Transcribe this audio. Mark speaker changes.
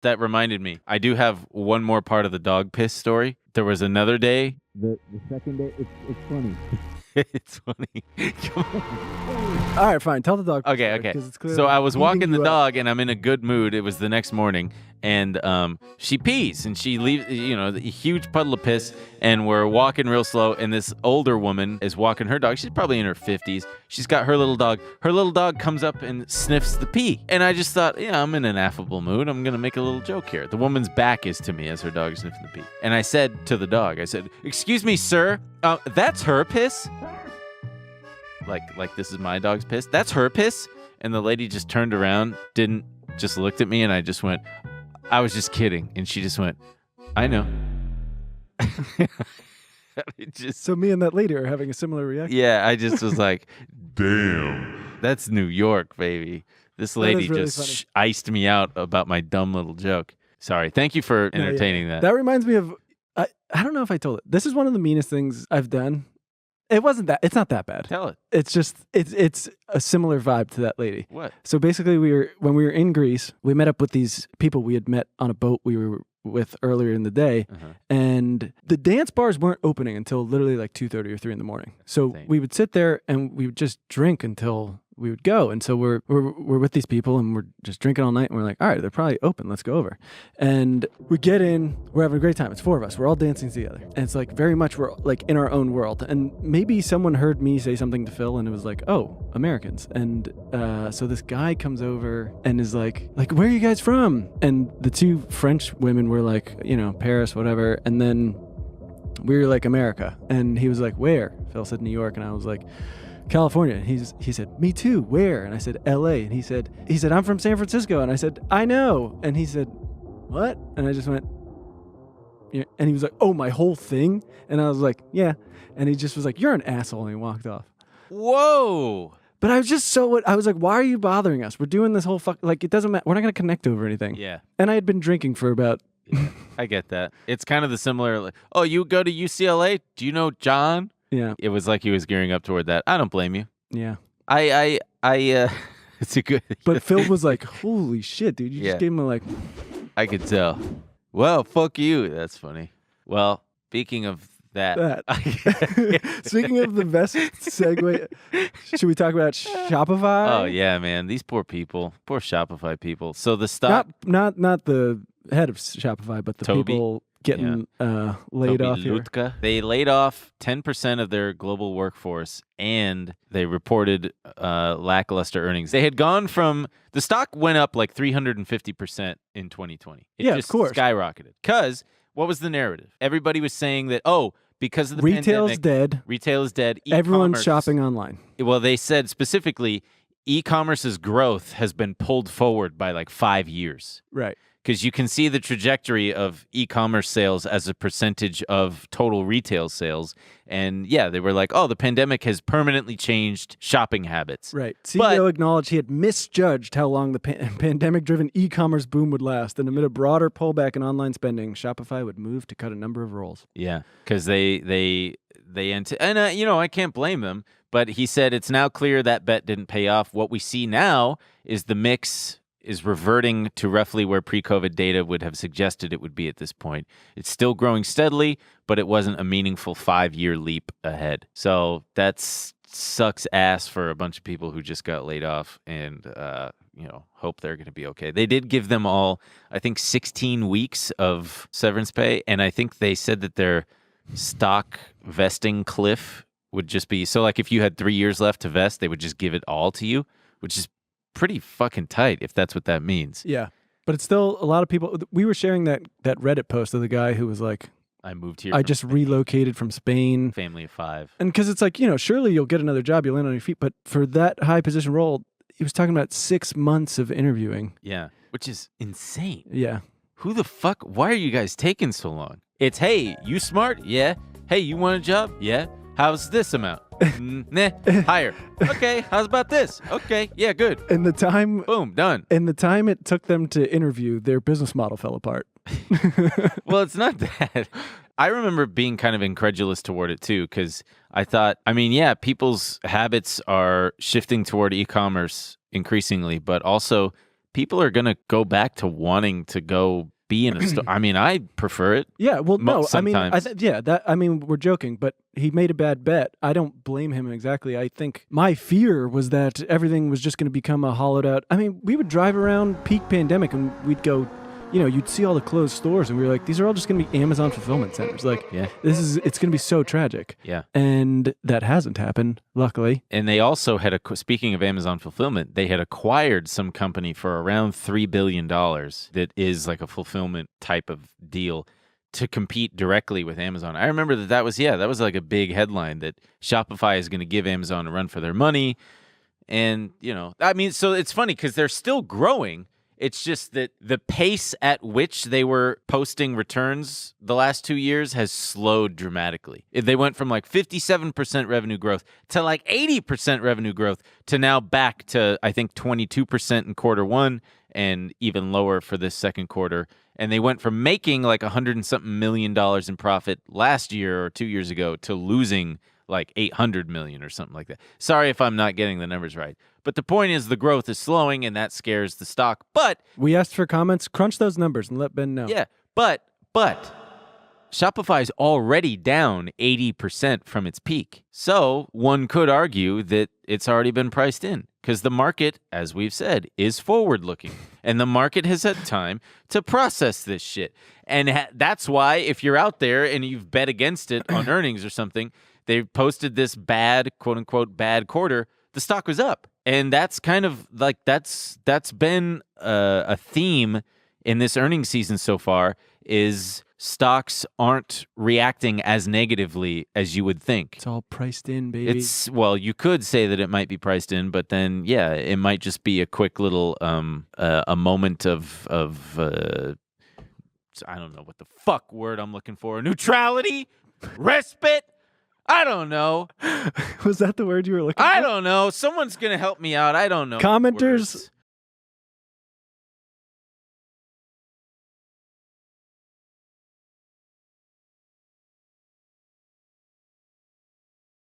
Speaker 1: that reminded me. I do have one more part of the dog piss story. There was another day. The second day, it's funny. It's funny. Come on.
Speaker 2: All right, fine. Tell the dog.
Speaker 1: Okay. So I was walking the dog, and I'm in a good mood. It was the next morning, and she pees, and she leaves, a huge puddle of piss, and we're walking real slow, and this older woman is walking her dog. She's probably in her 50s. She's got her little dog. Her little dog comes up and sniffs the pee, and I just thought, I'm in an affable mood. I'm going to make a little joke here. The woman's back is to me as her dog is sniffing the pee. And I said to the dog, "Excuse me, sir, that's her piss?" Like this is my dog's piss. That's her piss. And the lady just turned around, just looked at me, and I just went, I was just kidding. And she just went, I know.
Speaker 2: So me and that lady are having a similar reaction.
Speaker 1: Yeah, I just was like, damn, that's New York, baby. This lady really just iced me out about my dumb little joke. Sorry. Thank you for entertaining that.
Speaker 2: That reminds me of, I don't know if I told it. This is one of the meanest things I've done. It's not that bad.
Speaker 1: Tell it.
Speaker 2: It's just, it's a similar vibe to that lady.
Speaker 1: What?
Speaker 2: So basically when we were in Greece, we met up with these people we had met on a boat we were with earlier in the day. And the dance bars weren't opening until literally like 2:30 or 3 in the morning. So we would sit there and we would just drink until we would go. And so we're with these people and we're just drinking all night and we're like, all right, they're probably open. Let's go over. And we get in, we're having a great time. It's 4 of us. We're all dancing together. And it's like very much we're like in our own world. And maybe someone heard me say something to Phil and it was like, oh, Americans. And so this guy comes over and is like, where are you guys from? And the 2 French women were like, Paris, whatever. And then we were like, America. And he was like, where? Phil said New York. And I was like, California. He said, me too. Where? And I said, LA. And he said, I'm from San Francisco. And I said, I know. And he said, what? And I just went, yeah. And he was like, oh, my whole thing? And I was like, yeah. And he just was like, you're an asshole. And he walked off.
Speaker 1: Whoa.
Speaker 2: But I was just I was like, why are you bothering us? We're doing this whole it doesn't matter. We're not going to connect over anything.
Speaker 1: Yeah.
Speaker 2: And I had been drinking for about.
Speaker 1: Yeah, I get that. It's kind of the similar, oh, you go to UCLA? Do you know John?
Speaker 2: Yeah.
Speaker 1: It was like he was gearing up toward that. I don't blame you.
Speaker 2: Yeah.
Speaker 1: It's a good.
Speaker 2: But Phil was like, holy shit, dude. You just gave him a
Speaker 1: I could tell. Well, fuck you. That's funny. Well, speaking of that.
Speaker 2: Speaking of the best segue, should we talk about Shopify?
Speaker 1: Oh, yeah, man. These poor people. Poor Shopify people. So the stock.
Speaker 2: Not the head of Shopify, but the people getting laid off here.
Speaker 1: They laid off 10% of their global workforce, and they reported lackluster earnings. They had gone from the stock went up like 350% in 2020. It just
Speaker 2: of course,
Speaker 1: skyrocketed. Because what was the narrative? Everybody was saying that because of the
Speaker 2: retail's
Speaker 1: pandemic,
Speaker 2: dead.
Speaker 1: Retail is dead.
Speaker 2: Everyone's shopping online.
Speaker 1: Well, they said specifically, e-commerce's growth has been pulled forward by like 5 years.
Speaker 2: Right.
Speaker 1: Because you can see the trajectory of e-commerce sales as a percentage of total retail sales. And they were like, oh, the pandemic has permanently changed shopping habits.
Speaker 2: Right. CEO acknowledged he had misjudged how long the pandemic-driven e-commerce boom would last. And amid a broader pullback in online spending, Shopify would move to cut a number of roles.
Speaker 1: Yeah, because I can't blame them. But he said it's now clear that bet didn't pay off. What we see now is the mix is reverting to roughly where pre-COVID data would have suggested it would be at this point. It's still growing steadily, but it wasn't a meaningful 5-year leap ahead. So that sucks ass for a bunch of people who just got laid off and, hope they're going to be okay. They did give them all, I think, 16 weeks of severance pay, and I think they said that their stock vesting cliff would just be, so like if you had 3 years left to vest, they would just give it all to you, which is pretty fucking tight, if that's what that means.
Speaker 2: Yeah. But it's still a lot of people. We were sharing that Reddit post of the guy who was like,
Speaker 1: I moved here.
Speaker 2: I just relocated from Spain.
Speaker 1: Family of 5.
Speaker 2: And because it's like, surely you'll get another job, you'll land on your feet. But for that high position role, he was talking about 6 months of interviewing.
Speaker 1: Yeah. Which is insane.
Speaker 2: Yeah.
Speaker 1: Who the fuck? Why are you guys taking so long? It's, hey, you smart? Yeah. Hey, you want a job? Yeah. How's this amount? Nah, higher. Okay, how's about this? Okay, yeah, good.
Speaker 2: And the time...
Speaker 1: Boom, done.
Speaker 2: And the time it took them to interview, their business model fell apart.
Speaker 1: Well, it's not that. I remember being kind of incredulous toward it, too, because I thought, people's habits are shifting toward e-commerce increasingly, but also people are going to go back to wanting to go be in a store. I mean, I prefer it.
Speaker 2: Yeah, well, no,
Speaker 1: sometimes.
Speaker 2: I mean, we're joking, but he made a bad bet. I don't blame him exactly. I think my fear was that everything was just going to become a hollowed out. I mean, we would drive around peak pandemic and we'd go, you'd see all the closed stores, and we were like, these are all just going to be Amazon fulfillment centers. Like, it's going to be so tragic.
Speaker 1: Yeah.
Speaker 2: And that hasn't happened, luckily.
Speaker 1: And they also had speaking of Amazon fulfillment, they had acquired some company for around $3 billion that is like a fulfillment type of deal to compete directly with Amazon. I remember that was like a big headline that Shopify is going to give Amazon a run for their money. And, I mean, so it's funny because they're still growing. It's just that the pace at which they were posting returns the last 2 years has slowed dramatically. They went from like 57% revenue growth to like 80% revenue growth to now back to, I think, 22% in quarter one and even lower for this second quarter. And they went from making like $100 and something million in profit last year or 2 years ago to losing like 800 million or something like that. Sorry if I'm not getting the numbers right. But the point is the growth is slowing and that scares the stock. But
Speaker 2: we asked for comments, crunch those numbers and let Ben know.
Speaker 1: Yeah, but Shopify's already down 80% from its peak. So one could argue that it's already been priced in because the market, as we've said, is forward-looking. And the market has had time to process this shit. And that's why if you're out there and you've bet against it on earnings or something, they posted this bad, quote-unquote, bad quarter, the stock was up. And that's kind of like that's been a theme in this earnings season so far is stocks aren't reacting as negatively as you would think.
Speaker 2: It's all priced in, baby.
Speaker 1: Well, you could say that it might be priced in, but then, yeah, it might just be a quick little a moment of I don't know what the fuck word I'm looking for. Neutrality? Respite? I don't know.
Speaker 2: Was that the word you were looking for?
Speaker 1: I don't know. Someone's going to help me out. I don't know.
Speaker 2: Commenters,